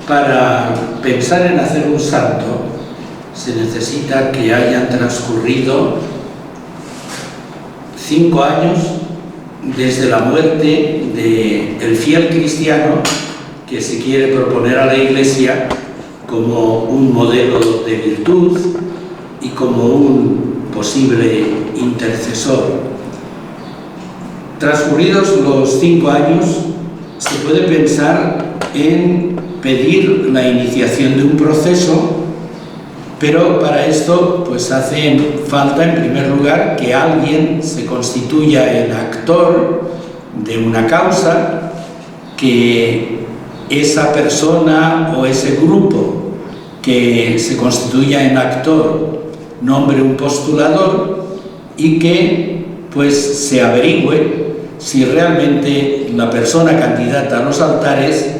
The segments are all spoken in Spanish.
Para pensar en hacer un santo se necesita que hayan transcurrido 5 años desde la muerte del fiel cristiano que se quiere proponer a la Iglesia como un modelo de virtud y como un posible intercesor. Transcurridos los 5 años, se puede pensar en pedir la iniciación de un proceso, pero para esto pues hace falta en primer lugar que alguien se constituya en actor de una causa, que esa persona o ese grupo que se constituya en actor nombre un postulador y que pues se averigüe si realmente la persona candidata a los altares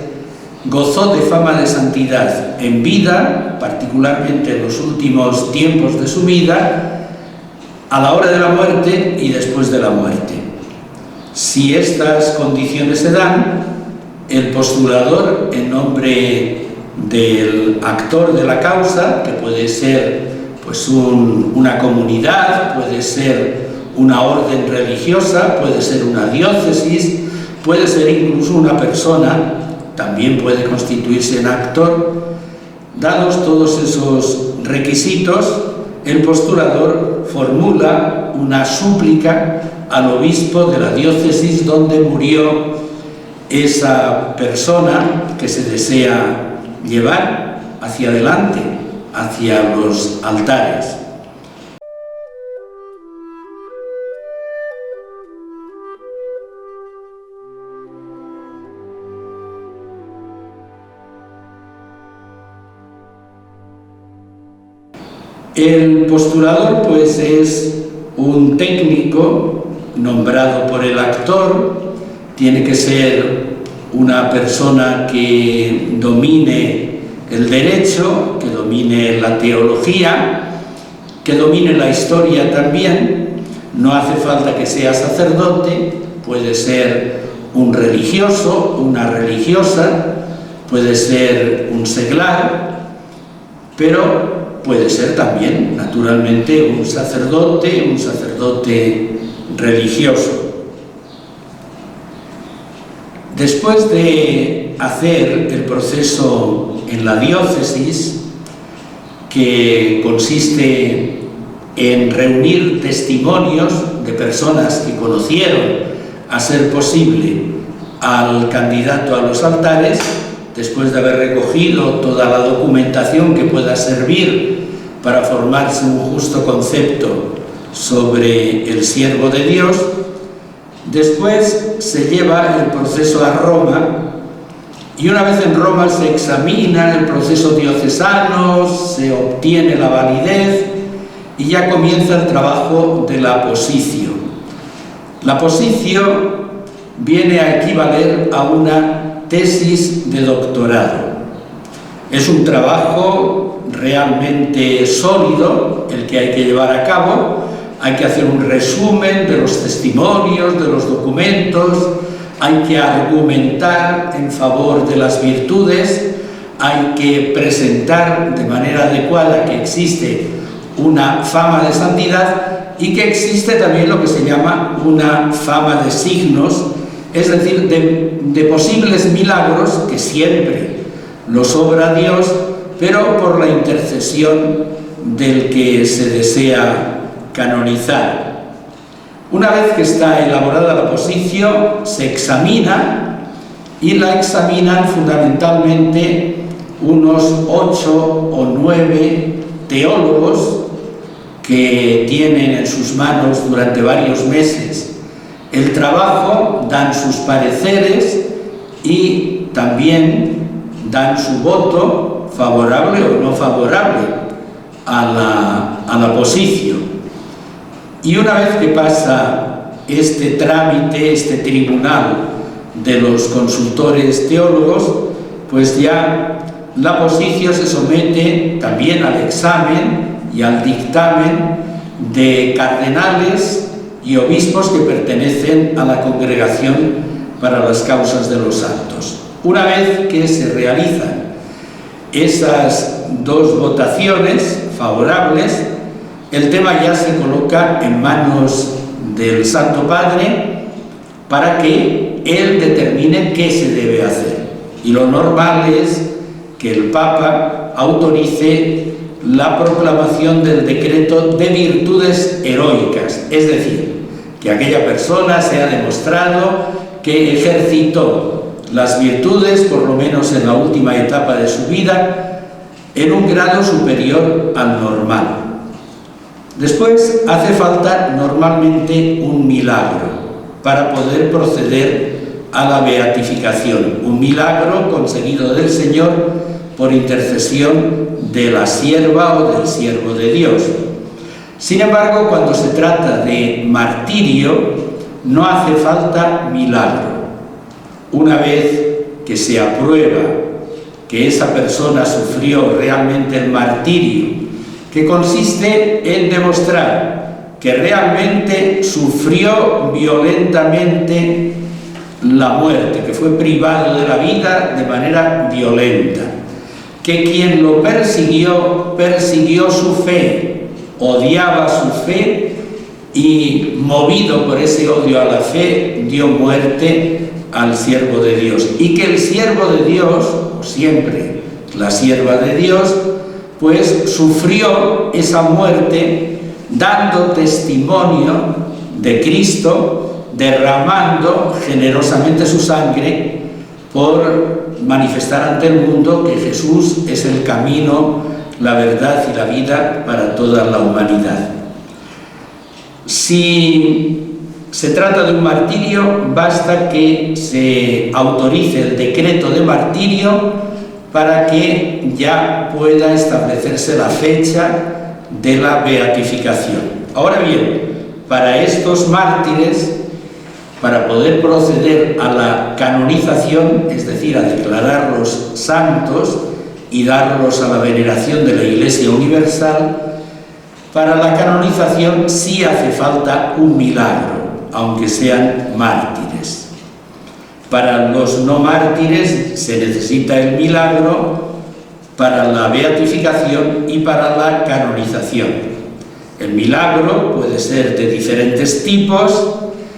gozó de fama de santidad en vida, particularmente en los últimos tiempos de su vida, a la hora de la muerte y después de la muerte. Si estas condiciones se dan, el postulador, en nombre del actor de la causa, que puede ser pues una comunidad, puede ser una orden religiosa, puede ser una diócesis, puede ser incluso una persona, también puede constituirse en actor. Dados todos esos requisitos, el postulador formula una súplica al obispo de la diócesis donde murió esa persona que se desea llevar hacia adelante, hacia los altares. El postulador pues es un técnico nombrado por el actor, tiene que ser una persona que domine el derecho, que domine la teología, que domine la historia también. No hace falta que sea sacerdote, puede ser un religioso, una religiosa, puede ser un seglar, pero puede ser también, naturalmente, un sacerdote religioso. Después de hacer el proceso en la diócesis, que consiste en reunir testimonios de personas que conocieron a ser posible al candidato a los altares, después de haber recogido toda la documentación que pueda servir para formarse un justo concepto sobre el siervo de Dios, después se lleva el proceso a Roma y una vez en Roma se examina el proceso diocesano, se obtiene la validez y ya comienza el trabajo de la positio. La positio viene a equivaler a una tesis de doctorado. Es un trabajo realmente sólido el que hay que llevar a cabo. Hay que hacer un resumen de los testimonios, de los documentos, hay que argumentar en favor de las virtudes, hay que presentar de manera adecuada que existe una fama de santidad y que existe también lo que se llama una fama de signos, es decir, de posibles milagros que siempre los obra Dios, pero por la intercesión del que se desea canonizar. Una vez que está elaborada la positio, se examina y la examinan fundamentalmente unos 8 o 9 teólogos que tienen en sus manos durante varios meses el trabajo, dan sus pareceres y también dan su voto favorable o no favorable a la positio. Y una vez que pasa este trámite, este tribunal de los consultores teólogos, pues ya la positio se somete también al examen y al dictamen de cardenales y obispos que pertenecen a la Congregación para las Causas de los Santos. Una vez que se realizan esas dos votaciones favorables, el tema ya se coloca en manos del Santo Padre para que él determine qué se debe hacer. Y lo normal es que el Papa autorice la proclamación del decreto de virtudes heroicas, es decir, que aquella persona se ha demostrado que ejercitó las virtudes, por lo menos en la última etapa de su vida, en un grado superior al normal. Después hace falta normalmente un milagro para poder proceder a la beatificación, un milagro conseguido del Señor por intercesión de la sierva o del siervo de Dios. Sin embargo, cuando se trata de martirio, no hace falta milagro. Una vez que se aprueba que esa persona sufrió realmente el martirio, que consiste en demostrar que realmente sufrió violentamente la muerte, que fue privado de la vida de manera violenta, que quien lo persiguió, persiguió su fe, odiaba su fe y, movido por ese odio a la fe, dio muerte al siervo de Dios. Y que el siervo de Dios, o siempre la sierva de Dios, pues sufrió esa muerte dando testimonio de Cristo, derramando generosamente su sangre por manifestar ante el mundo que Jesús es el camino, la verdad y la vida para toda la humanidad. Si se trata de un martirio, basta que se autorice el decreto de martirio para que ya pueda establecerse la fecha de la beatificación. Ahora bien, para estos mártires, para poder proceder a la canonización, es decir, a declararlos santos y darlos a la veneración de la Iglesia Universal, para la canonización sí hace falta un milagro, aunque sean mártires. Para los no mártires se necesita el milagro para la beatificación y para la canonización. El milagro puede ser de diferentes tipos.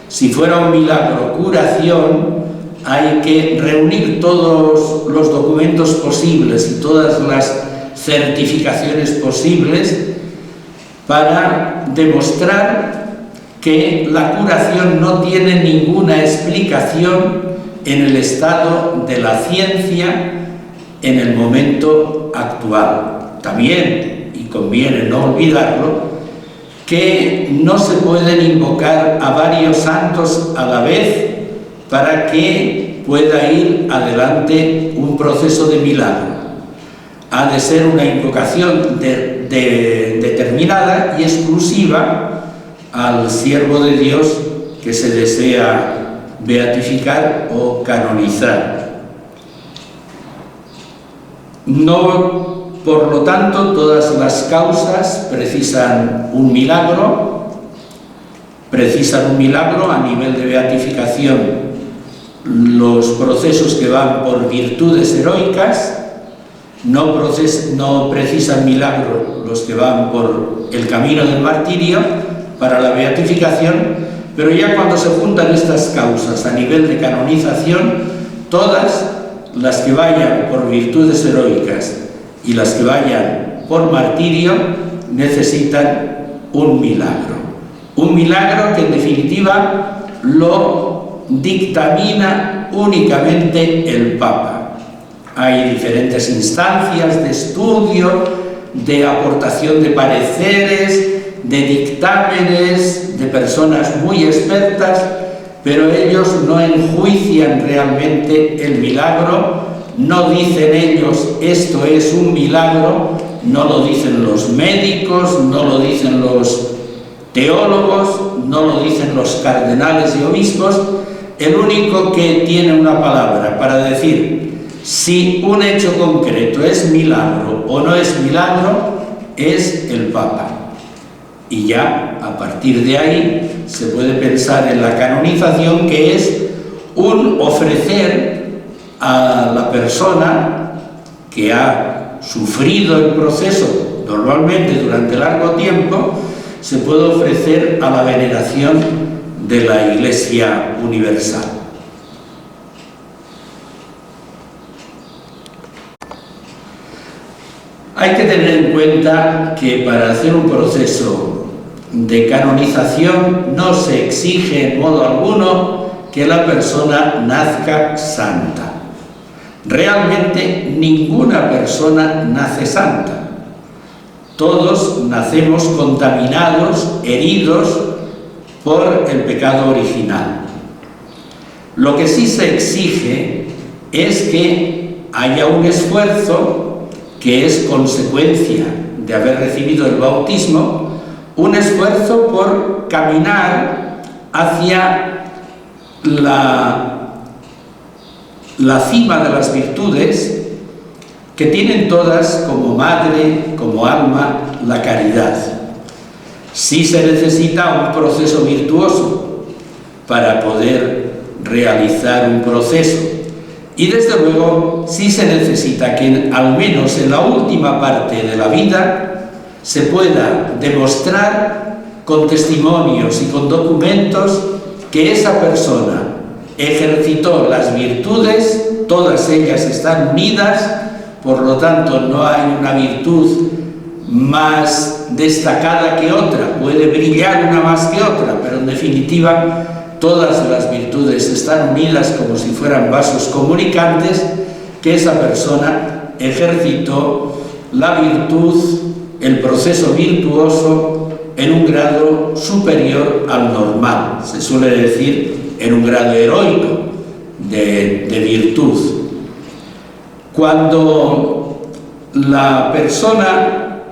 Si fuera un milagro curación, hay que reunir todos los documentos posibles y todas las certificaciones posibles para demostrar que la curación no tiene ninguna explicación en el estado de la ciencia en el momento actual. También, y conviene no olvidarlo, que no se pueden invocar a varios santos a la vez para que pueda ir adelante un proceso de milagro. Ha de ser una invocación determinada y exclusiva al siervo de Dios que se desea beatificar o canonizar. No, por lo tanto, todas las causas precisan un milagro a nivel de beatificación. Los procesos que van por virtudes heroicas no precisan milagro los que van por el camino del martirio para la beatificación, pero ya cuando se juntan estas causas a nivel de canonización, todas las que vayan por virtudes heroicas y las que vayan por martirio necesitan un milagro. Un milagro que en definitiva lo dictamina únicamente el Papa. Hay diferentes instancias de estudio, de aportación de pareceres, de dictámenes, de personas muy expertas, pero ellos no enjuician realmente el milagro, no dicen ellos esto es un milagro, no lo dicen los médicos, no lo dicen los teólogos, no lo dicen los cardenales y obispos. El único que tiene una palabra para decir si un hecho concreto es milagro o no es milagro es el Papa. Y ya a partir de ahí se puede pensar en la canonización, que es un ofrecer a la persona que ha sufrido el proceso, normalmente durante largo tiempo, se puede ofrecer a la veneración de la Iglesia Universal. Hay que tener en cuenta que para hacer un proceso de canonización no se exige en modo alguno que la persona nazca santa. Realmente ninguna persona nace santa. Todos nacemos contaminados, heridos por el pecado original. Lo que sí se exige es que haya un esfuerzo que es consecuencia de haber recibido el bautismo, un esfuerzo por caminar hacia la cima de las virtudes que tienen todas como madre, como alma, la caridad. Sí se necesita un proceso virtuoso para poder realizar un proceso. Y desde luego sí se necesita que al menos en la última parte de la vida se pueda demostrar con testimonios y con documentos que esa persona ejercitó las virtudes, todas ellas están unidas, por lo tanto no hay una virtud más destacada que otra, puede brillar una más que otra, pero en definitiva todas las virtudes están unidas como si fueran vasos comunicantes, que esa persona ejercitó la virtud, el proceso virtuoso en un grado superior al normal, se suele decir en un grado heroico de virtud. Cuando la persona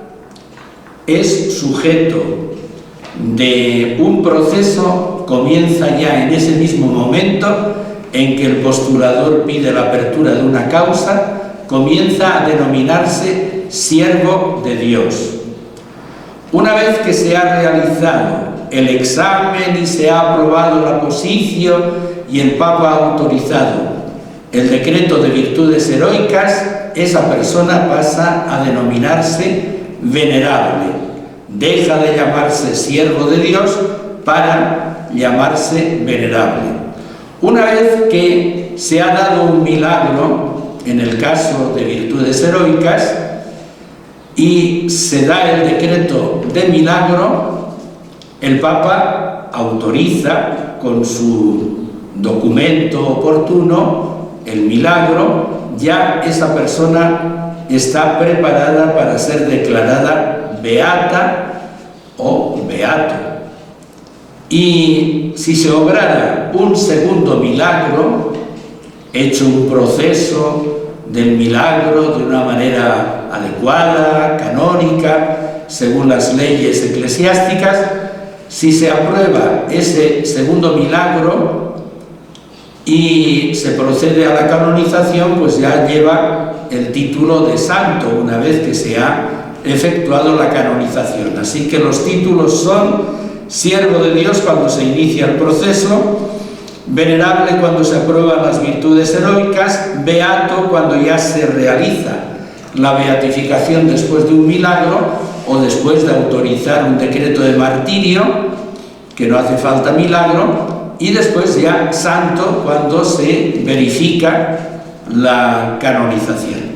es sujeto de un proceso, comienza ya en ese mismo momento en que el postulador pide la apertura de una causa, comienza a denominarse siervo de Dios. Una vez que se ha realizado el examen y se ha aprobado la posición y el Papa ha autorizado el decreto de virtudes heroicas, esa persona pasa a denominarse venerable. Deja de llamarse siervo de Dios para llamarse venerable. Una vez que se ha dado un milagro, en el caso de virtudes heroicas, y se da el decreto de milagro, el Papa autoriza con su documento oportuno el milagro, ya esa persona está preparada para ser declarada beata o beato. Y si se obrara un segundo milagro, hecho un proceso del milagro de una manera adecuada, canónica, según las leyes eclesiásticas, si se aprueba ese segundo milagro y se procede a la canonización, pues ya lleva el título de santo una vez que se ha efectuado la canonización. Así que los títulos son siervo de Dios cuando se inicia el proceso, venerable cuando se aprueban las virtudes heroicas, beato cuando ya se realiza la beatificación después de un milagro o después de autorizar un decreto de martirio, que no hace falta milagro, y después ya santo cuando se verifica la canonización.